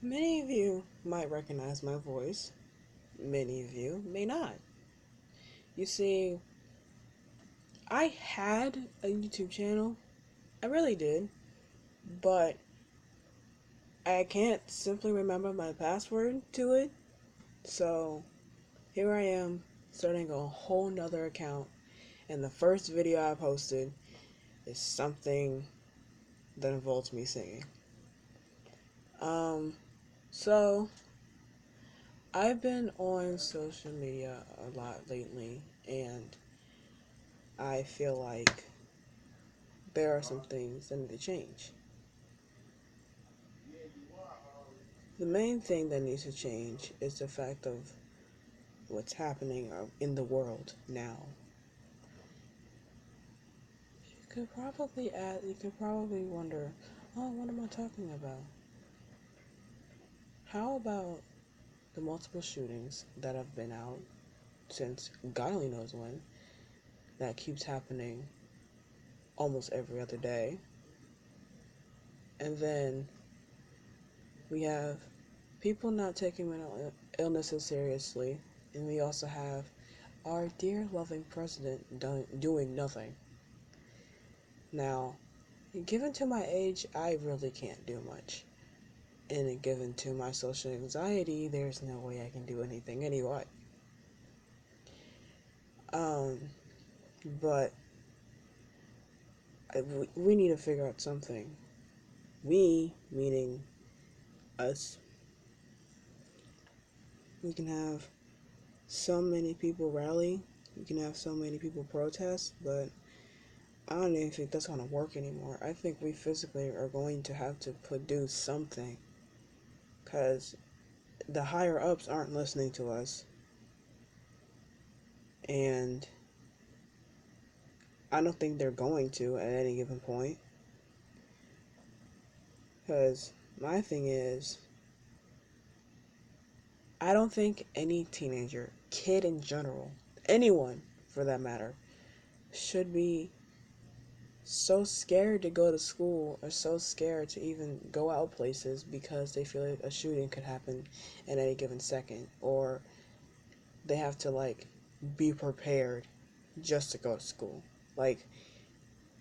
Many of you might recognize my voice, many of you may not. You see, I had a YouTube channel, I really did, but I can't simply remember my password to it, so here I am starting a whole nother account, and the first video I posted is something that involves me singing. Um, so I've been on social media a lot lately, and I feel like there are some things that need to change. The main thing that needs to change is the fact of what's happening in the world now. You could probably wonder, oh, what am I talking about? How about the multiple shootings that have been out since God only knows when, that keeps happening almost every other day? And then we have people not taking mental illnesses seriously, and we also have our dear loving president doing nothing. Now, given to my age, I really can't do much. And given to my social anxiety, there's no way I can do anything anyway. Um, but we need to figure out something. We, meaning us, we can have so many people rally, we can have so many people protest, but I don't even think that's going to work anymore. I think we physically are going to have to produce something, because the higher ups aren't listening to us, and I don't think they're going to at any given point. Because my thing is, I don't think any teenager, kid in general, anyone for that matter, should be so scared to go to school or so scared to even go out places because they feel like a shooting could happen at any given second, or they have to like be prepared just to go to school. Like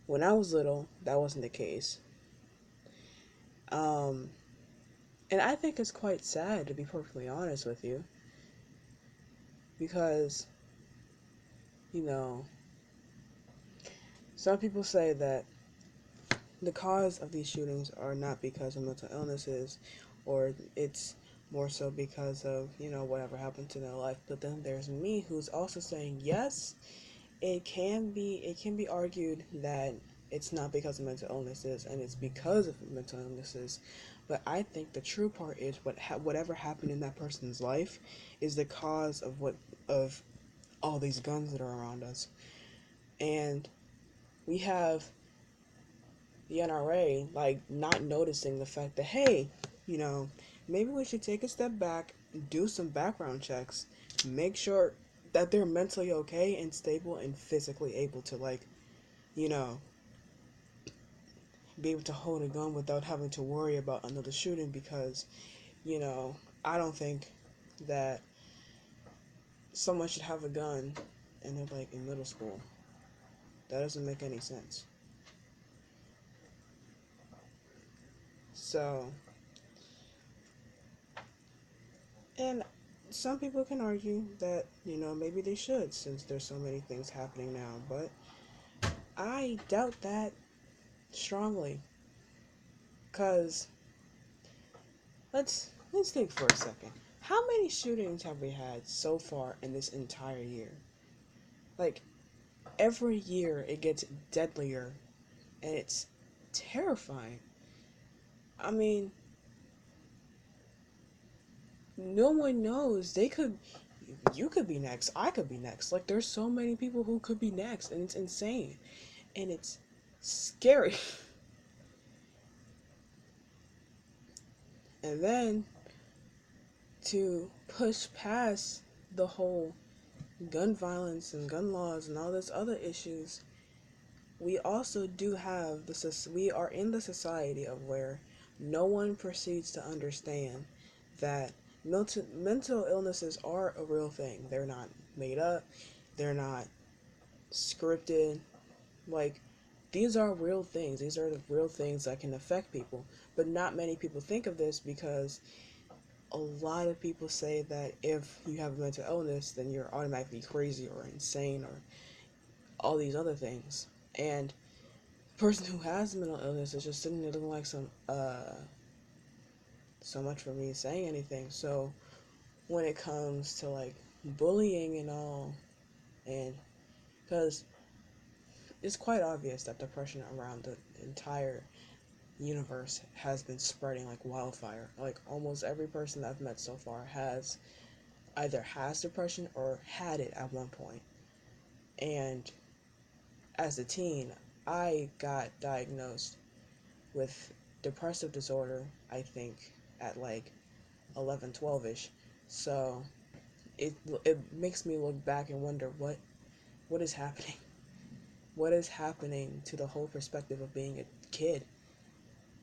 when I was little, that wasn't the case. Um, and I think it's quite sad, to be perfectly honest with you, because you know, some people say that the cause of these shootings are not because of mental illnesses, or it's more so because of, whatever happened to their life. But then there's me, who's also saying, yes, it can be argued that it's not because of mental illnesses and it's because of mental illnesses. But I think the true part is whatever happened in that person's life is the cause of all these guns that are around us. And we have the NRA like not noticing the fact that, hey, you know, maybe we should take a step back, do some background checks, make sure that they're mentally okay and stable and physically able to, like, you know, be able to hold a gun without having to worry about another shooting. Because, you know, I don't think that someone should have a gun and they're like in middle school. That doesn't make any sense. So, and some people can argue that, maybe they should, since there's so many things happening now, but I doubt that strongly. Cause let's think for a second. How many shootings have we had so far in this entire year? Like, every year it gets deadlier, and it's terrifying. I mean, no one knows. You could be next. I could be next. Like, there's so many people who could be next, and it's insane. And it's scary. And then to push past the whole gun violence and gun laws and all this other issues, we also do have we are in the society of where No one proceeds to understand that mental illnesses are a real thing. They're not made up, they're not scripted. Like, these are real things. These are the real things that can affect people. But not many people think of this because a lot of people say that if you have a mental illness, then you're automatically crazy or insane or all these other things. And the person who has mental illness is just sitting there looking like so much for me saying anything. So when it comes to like bullying and all, and because it's quite obvious that depression around the entire universe has been spreading like wildfire. Like almost every person that I've met so far has either has depression or had it at one point. And as a teen, I got diagnosed with depressive disorder, I think, at like 11, 12ish. So it makes me look back and wonder what is happening. What is happening to the whole perspective of being a kid?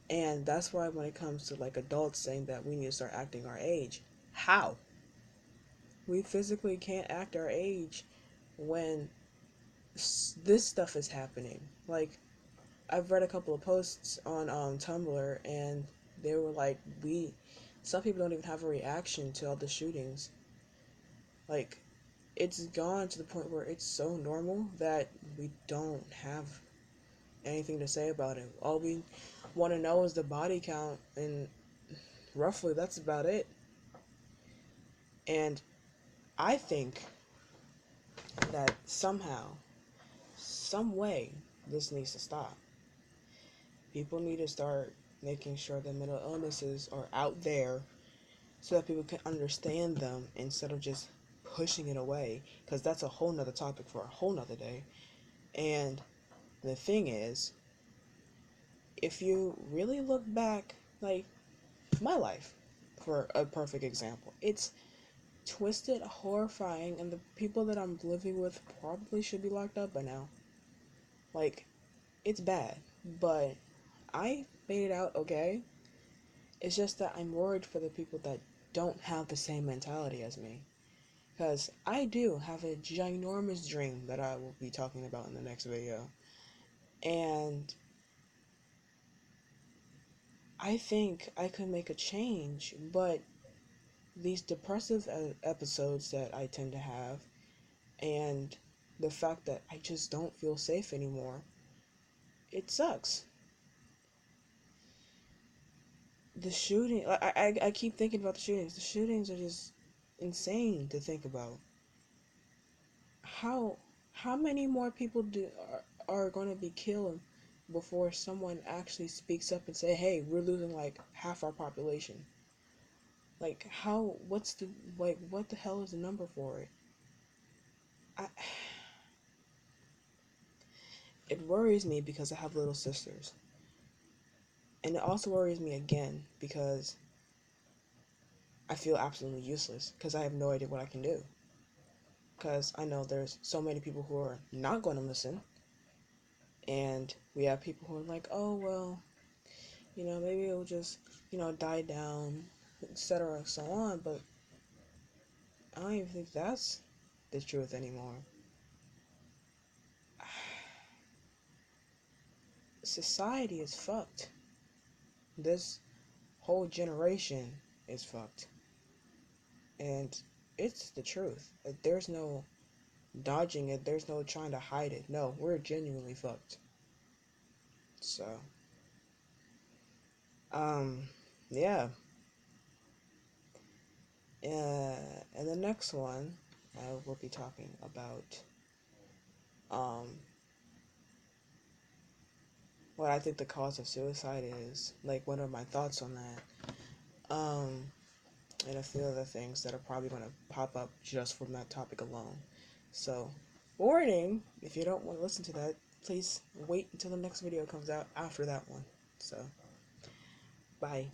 And that's why when it comes to like adults saying that we need to start acting our age, how? We physically can't act our age when this stuff is happening. Like, I've read a couple of posts on Tumblr, and they were like, some people don't even have a reaction to all the shootings. Like, it's gone to the point where it's so normal that we don't have anything to say about it. All we want to know is the body count, and roughly that's about it. And I think that somehow, some way, this needs to stop. People need to start making sure that mental illnesses are out there so that people can understand them instead of just pushing it away, because that's a whole nother topic for a whole nother day. And the thing is, if you really look back, like my life, for a perfect example, it's twisted, horrifying, and the people that I'm living with probably should be locked up by now. Like, it's bad, but I made it out okay. It's just that I'm worried for the people that don't have the same mentality as me. Because I do have a ginormous dream that I will be talking about in the next video. And I think I could make a change, but these depressive episodes that I tend to have, and the fact that I just don't feel safe anymore, it sucks. The shooting, I keep thinking about the shootings. The shootings are just insane to think about. How how many more people are going to be killed before someone actually speaks up and say, "Hey, we're losing like half our population." Like how what's the like what the hell is the number for it? I It worries me because I have little sisters. And it also worries me again because I feel absolutely useless because I have no idea what I can do. Because I know there's so many people who are not going to listen, and we have people who are like, "Oh, well, maybe it'll just, die down, etc., so on." But I don't even think that's the truth anymore. Society is fucked. This whole generation is fucked. And it's the truth. Like, there's no dodging it, there's no trying to hide it. No, we're genuinely fucked. So, um, yeah. And the next one, I will be talking about, um, what I think the cause of suicide is. Like, what are my thoughts on that? And a few other things that are probably going to pop up just from that topic alone. So, warning, if you don't want to listen to that, please wait until the next video comes out after that one. So, bye.